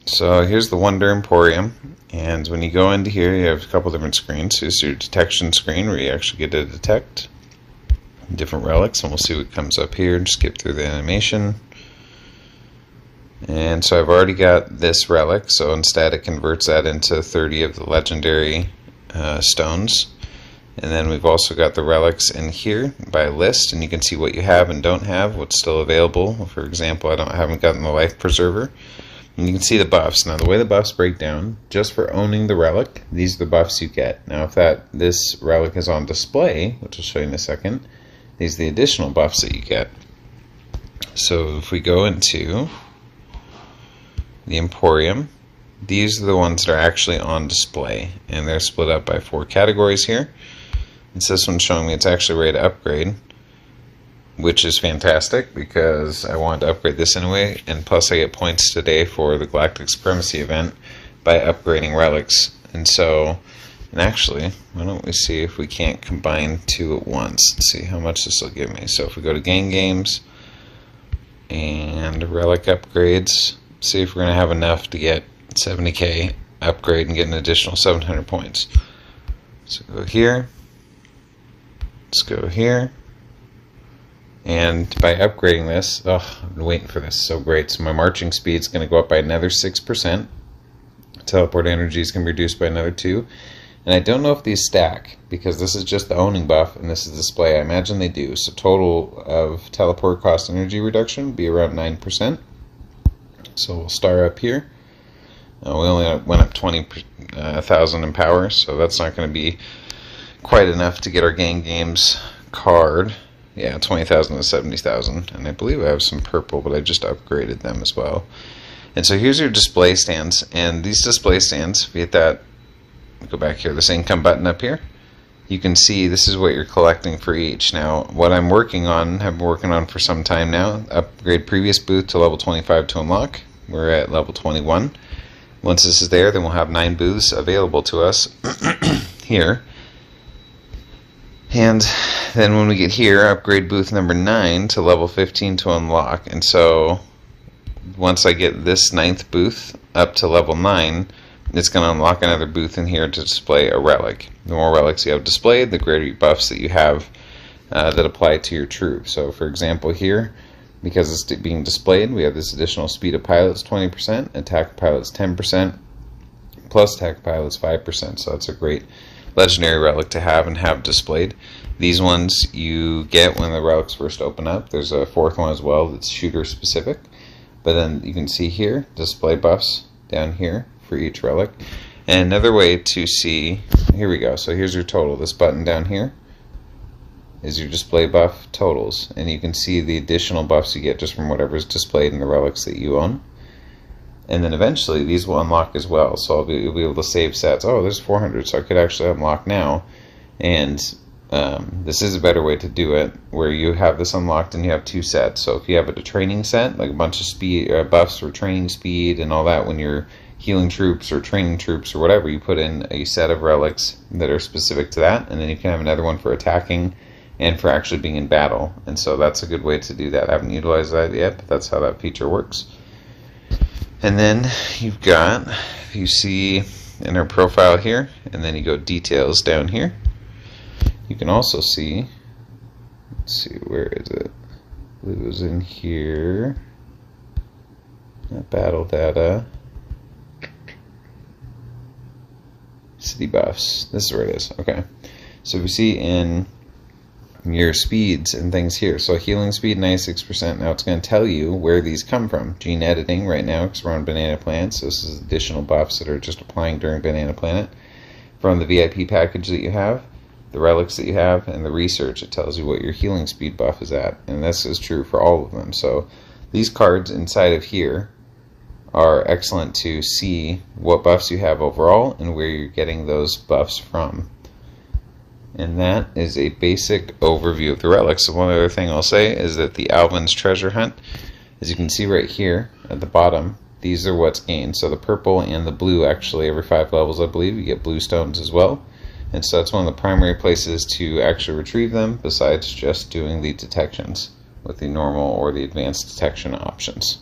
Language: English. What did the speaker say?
So here's the Wonder Emporium, and when you go into here you have a couple different screens. Here's your detection screen where you actually get to detect different relics, and we'll see what comes up here. Skip through the animation. And so I've already got this relic, so instead it converts that into 30 of the legendary stones. And then we've also got the relics in here by list, and you can see what you have and don't have, what's still available. For example, I haven't gotten the life preserver. And you can see the buffs. Now the way the buffs break down, just for owning the relic, these are the buffs you get. Now if this relic is on display, which I'll show you in a second, these are the additional buffs that you get. So if we go into the Emporium, these are the ones that are actually on display, and they're split up by 4 categories here. And so this one's showing me it's actually ready to upgrade, which is fantastic because I wanted to upgrade this anyway, and plus I get points today for the Galactic Supremacy event by upgrading relics. And actually, why don't we see if we can't combine 2 at once and see how much this will give me. So if we go to Gang Games and Relic Upgrades, see if we're going to have enough to get 70k upgrade and get an additional 700 points. So go here, let's go here. And by upgrading this, I've been waiting for this, so great. So my marching speed is going to go up by another 6%. Teleport energy is going to be reduced by another 2. And I don't know if these stack, because this is just the owning buff and this is display. I imagine they do. So total of teleport cost energy reduction would be around 9%. So we'll start up here. We only went up 20,000 in power, so that's not going to be quite enough to get our Gang Games card. Yeah, 20,000 to 70,000, and I believe I have some purple, but I just upgraded them as well. And so here's your display stands, and these display stands, if you hit that, go back here, this income button up here, you can see this is what you're collecting for each. Now, what I'm working on, have been working on for some time now, upgrade previous booth to level 25 to unlock. We're at level 21. Once this is there, then we'll have 9 booths available to us here. And then when we get here, upgrade booth number 9 to level 15 to unlock. And so once I get this 9th booth up to level 9, it's going to unlock another booth in here to display a relic. The more relics you have displayed, the greater buffs that you have that apply to your troop. So for example here, because it's being displayed, we have this additional speed of pilots 20%, attack pilots 10%, plus attack pilots 5%. So that's a great legendary relic to have and have displayed. These ones you get when the relics first open up. There's a 4th one as well that's shooter specific. But then you can see here, display buffs down here for each relic. And another way to see, here we go, so here's your total. This button down here is your display buff totals, and you can see the additional buffs you get just from whatever's displayed in the relics that you own. And then eventually these will unlock as well, so you'll be able to save sets. Oh, there's 400, so I could actually unlock now. And this is a better way to do it, where you have this unlocked and you have 2 sets. So if you have a training set, like a bunch of speed buffs for training speed and all that, when you're healing troops or training troops or whatever, you put in a set of relics that are specific to that, and then you can have another one for attacking and for actually being in battle. And so that's a good way to do that. I haven't utilized that yet, but that's how that feature works. And then you've got, if you see in our profile here, and then you go details down here, you can also see, let's see, where is it? I believe it was in here, battle data, city buffs. This is where it is. Okay. So we see in your speeds and things here. So healing speed 96%. Now it's going to tell you where these come from. Gene editing right now because we're on Banana Planet. So this is additional buffs that are just applying during Banana Planet. From the VIP package that you have, the relics that you have, and the research, it tells you what your healing speed buff is at. And this is true for all of them. So these cards inside of here are excellent to see what buffs you have overall and where you're getting those buffs from. And that is a basic overview of the relics. So one other thing I'll say is that the Alvin's treasure hunt, as you can see right here at the bottom, these are what's gained. So the purple and the blue, actually every 5 levels I believe you get blue stones as well. And so that's one of the primary places to actually retrieve them, besides just doing the detections with the normal or the advanced detection options.